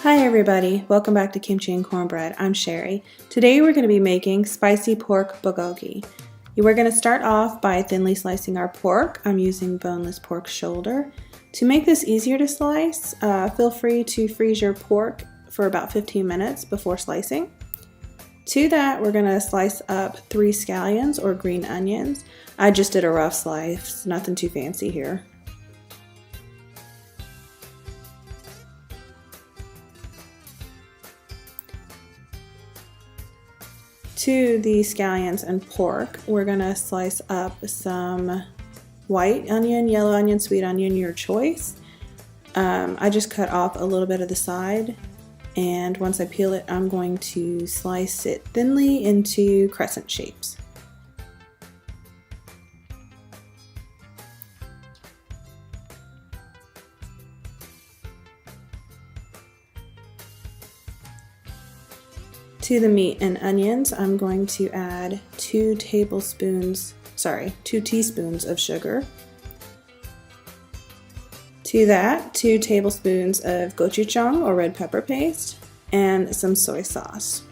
Hi everybody, welcome back to Kimchi and Cornbread. I'm Sherry. Today we're going to be making spicy pork bulgogi. We're going to start off by thinly slicing our pork. I'm using boneless pork shoulder. To make this easier to slice, feel free to freeze your pork for about 15 minutes before slicing. To that, we're going to slice up 3 scallions or green onions. I just did a rough slice, nothing too fancy here. To the scallions and pork, we're going to slice up some white onion, yellow onion, sweet onion, your choice. I just cut off a little bit of the side, and once I peel it, I'm going to slice it thinly into crescent shapes. To the meat and onions, I'm going to add 2 teaspoons of sugar. To that, 2 tablespoons of gochujang or red pepper paste and some soy sauce.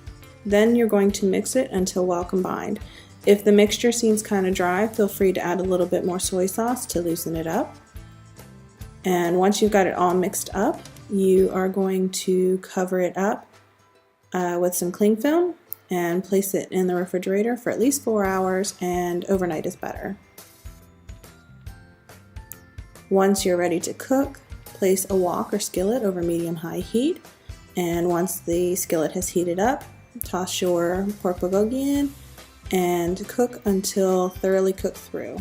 Then you're going to mix it until well combined. If the mixture seems kind of dry, feel free to add a little bit more soy sauce to loosen it up. And once you've got it all mixed up, you are going to cover it up with some cling film and place it in the refrigerator for at least 4 hours, and overnight is better. Once you're ready to cook, place a wok or skillet over medium-high heat, and once the skillet has heated up, toss your pork bulgogi in and cook until thoroughly cooked through.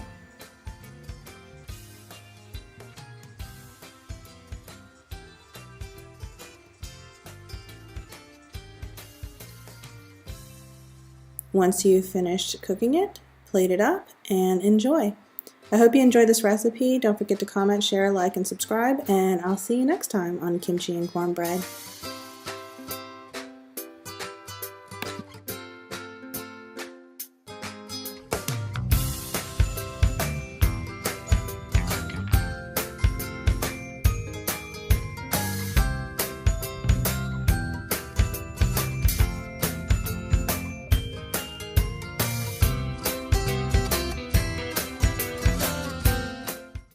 Once you've finished cooking it, plate it up and enjoy. I hope you enjoyed this recipe. Don't forget to comment, share, like, and subscribe, and I'll see you next time on Kimchi and Cornbread.